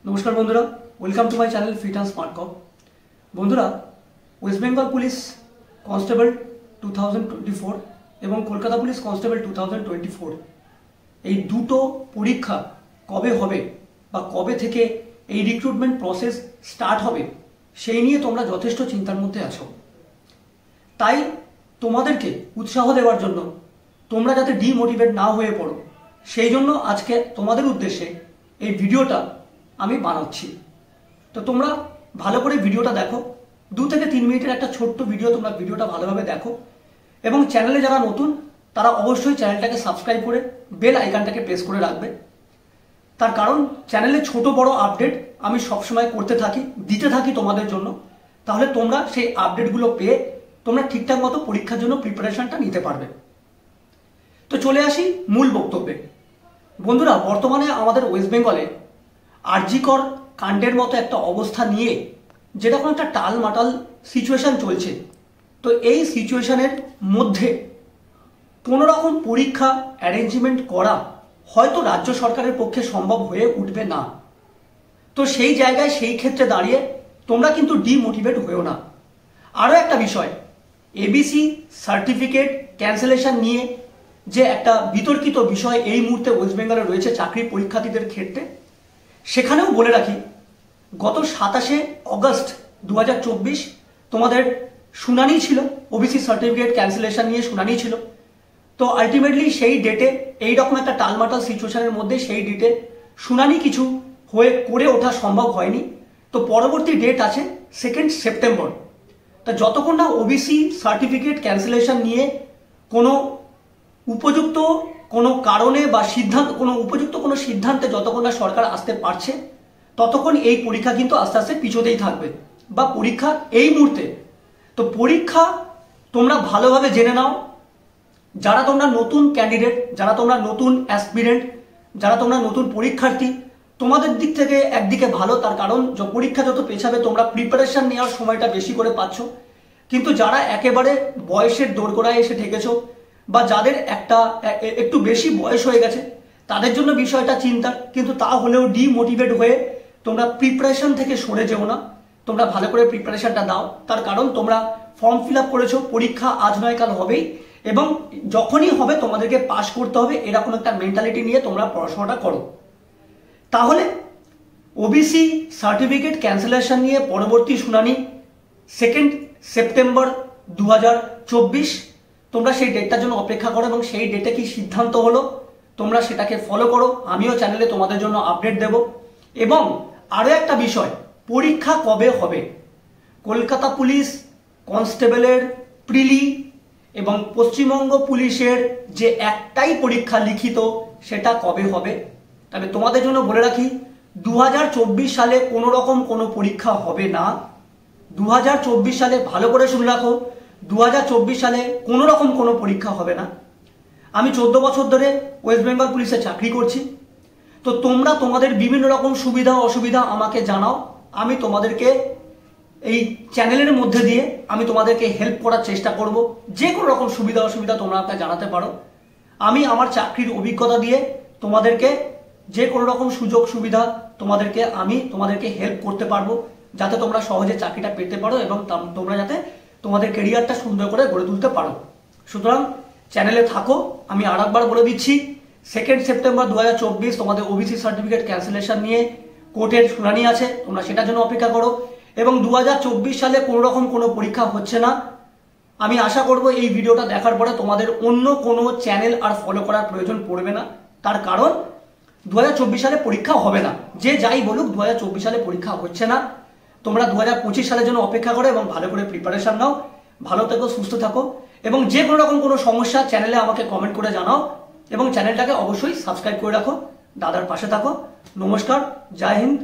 नमस्कार बंधुरा welcome to my channel fit and smart cop. बंधुरा वेस्ट बेंगल पुलिस कन्स्टेबल 2024 এবং কলকাতা পুলিশ কনস্টেবল 2024 এই দুটো পরীক্ষা কবে হবে বা কবে থেকে এই রিক্রুটমেন্ট প্রসেস স্টার্ট হবে সেই নিয়ে তোমরা যথেষ্ট চিন্তার মধ্যে আছো। তাই তোমাদেরকে উৎসাহ দেওয়ার জন্য তোমরা যাতে ডিমোটিভেট না হয়ে পড়ো সেই জন্য আজকে তোমাদের উদ্দেশ্যে এই ভিডিওটা আমি বানাচ্ছি। তো তোমরা ভালো করে ভিডিওটা দেখো, 2 থেকে 3 মিনিটের একটা ছোট্ট ভিডিও, তোমরা ভিডিওটা ভালোভাবে দেখো এবং চ্যানেলে যারা নতুন তারা অবশ্যই চ্যানেলটাকে সাবস্ক্রাইব করে বেল আইকনটাকে প্রেস করে রাখবে। তার কারণ চ্যানেলে ছোট বড় আপডেট আমি সবসময় করতে থাকি, দিতে থাকি তোমাদের জন্য, তাহলে তোমরা সেই আপডেটগুলো পেয়ে তোমরা ঠিকঠাক মতো পরীক্ষার জন্য প্রিপারেশনটা নিতে পারবে। তো চলে আসি মূল বক্তব্যে। বন্ধুরা, বর্তমানে আমাদের ওয়েস্ট বেঙ্গলে আরজিকর কাণ্ডের মতো একটা অবস্থা নিয়ে যেরকম একটা টালমাটাল সিচুয়েশন চলছে, তো এই সিচুয়েশনের মধ্যে কোনো রকম পরীক্ষা অ্যারেঞ্জমেন্ট করা হয়তো রাজ্য সরকারের পক্ষে সম্ভব হয়ে উঠবে না। তো সেই জায়গায় সেই ক্ষেত্রে দাঁড়িয়ে তোমরা কিন্তু ডিমোটিভেট হয়েও না। আরও একটা বিষয়, এবিসি সার্টিফিকেট ক্যান্সেলেশন নিয়ে যে একটা বিতর্কিত বিষয় এই মুহূর্তে ওয়েস্ট বেঙ্গলে রয়েছে চাকরি পরীক্ষার্থীদের ক্ষেত্রে, সেখানেও বলে রাখি গত 27শে অগস্ট 2024 তোমাদের শুনানি ছিল, ওবিসি সার্টিফিকেট ক্যান্সেলেশন নিয়ে শুনানি ছিল। তো আলটিমেটলি সেই ডেটে এইরকম একটা টালমাটাল সিচুয়েশনের মধ্যে সেই ডেটে শুনানি কিছু করে ওঠা সম্ভব হয়নি। তো পরবর্তী ডেট আছে 2 সেপ্টেম্বর। তা যতক্ষণ না ওবিসি সার্টিফিকেট ক্যান্সেলেশন নিয়ে কোনো উপযুক্ত কোনো কারণে বা উপযুক্ত কোনো সিদ্ধান্তে যতক্ষণ না সরকার আসতে পারছে ততক্ষণ এই পরীক্ষা কিন্তু আস্তে আস্তে পিছোতেই থাকবে বা পরীক্ষা এই মুহূর্তে। তো পরীক্ষা তোমরা ভালোভাবে জেনে নাও, যারা তোমরা নতুন ক্যান্ডিডেট, যারা তোমরা নতুন অ্যাসপিরেন্ট, যারা তোমরা নতুন পরীক্ষার্থী, তোমাদের দিক থেকে একদিকে ভালো, তার কারণ পরীক্ষা যত পেছাবে তোমরা প্রিপারেশন নেওয়ার সময়টা বেশি করে পাচ্ছ। কিন্তু যারা একেবারে বয়সের দোরগোড়ায় এসে ঠেকেছো বা যাদের একটু বেশি বয়স হয়ে গেছে তাদের জন্য বিষয়টা চিন্তার, কিন্তু তা হলেও ডিমোটিভেট হয়ে তোমরা প্রিপারেশন থেকে সরে যেও না, তোমরা ভালো করে প্রিপারেশনটা দাও। তার কারণ তোমরা ফর্ম ফিল আপ করেছো, পরীক্ষা আজ নয় কাল হবেই এবং যখনই হবে তোমাদেরকে পাস করতে হবে, এরকম একটা মেন্টালিটি নিয়ে তোমরা পড়াশোনাটা করো। তাহলে ওবিসি সার্টিফিকেট ক্যান্সেলেশন নিয়ে পরবর্তী শুনানি 2 সেপ্টেম্বর 2024। তোমরা সেই ডেটটার জন্য অপেক্ষা করো এবং সেই ডেটে কি সিদ্ধান্ত হলো তোমরা সেটাকে ফলো করো। আমিও চ্যানেলে তোমাদের জন্য আপডেট দেব। এবং আরও একটা বিষয়, পরীক্ষা কবে হবে, কলকাতা পুলিশ কনস্টেবলের প্রিলি এবং পশ্চিমবঙ্গ পুলিশের যে একটাই পরীক্ষা লিখিত সেটা কবে হবে। তবে তোমাদের জন্য বলে রাখি 2024 সালে কোনো রকম কোনো পরীক্ষা হবে না। 2024 সালে ভালো করে শুনে রাখো, 2024 সালে কোনো রকম কোনো পরীক্ষা হবে না। আমি 14 বছর ধরে ওয়েস্ট বেঙ্গল পুলিশে চাকরি করছি। তো তোমরা তোমাদের বিভিন্ন রকম সুবিধা অসুবিধা আমাকে জানাও, আমি তোমাদেরকে এই চ্যানেলের মধ্যে দিয়ে আমি তোমাদেরকে হেল্প করার চেষ্টা করব। যে কোনো রকম সুবিধা অসুবিধা তোমরা আমাকে জানাতে পারো, আমি আমার চাকরির অভিজ্ঞতা দিয়ে তোমাদেরকে যে কোনো রকম সুযোগ সুবিধা তোমাদেরকে হেল্প করতে পারবো, যাতে তোমরা সহজে চাকরিটা পেতে পারো এবং তোমরা যাতে তোমাদের ক্যারিয়ারটা সুন্দর করে গড়ে তুলতে পারো। সুতরাং চ্যানেলে থাকো। আমি আরেকবার বলে দিচ্ছি, 2 সেপ্টেম্বর 2024 তোমাদের ওবিসি সার্টিফিকেট ক্যান্সেলেশন নিয়ে কোর্টের শুনানি আছে, তোমরা সেটার জন্য অপেক্ষা করো। এবং 2024 সালে কোনো রকম কোনো পরীক্ষা হচ্ছে না। আমি আশা করব এই ভিডিওটা দেখার পরে তোমাদের অন্য কোনো চ্যানেল আর ফলো করার প্রয়োজন পড়বে না। তার কারণ 2024 সালে পরীক্ষা হবে না। যে যাই বলুক 2024 সালে পরীক্ষা হচ্ছে না। তোমরা 2025 সালের জন্য অপেক্ষা করো এবং ভালো করে প্রিপারেশন নাও। ভালো থেকো, সুস্থ থাকো এবং যে কোনো রকম কোনো সমস্যা চ্যানেলে আমাকে কমেন্ট করে জানাও এবং চ্যানেলটাকে অবশ্যই সাবস্ক্রাইব করে রাখো। দাদার পাশে থাকো। নমস্কার, জয় হিন্দ।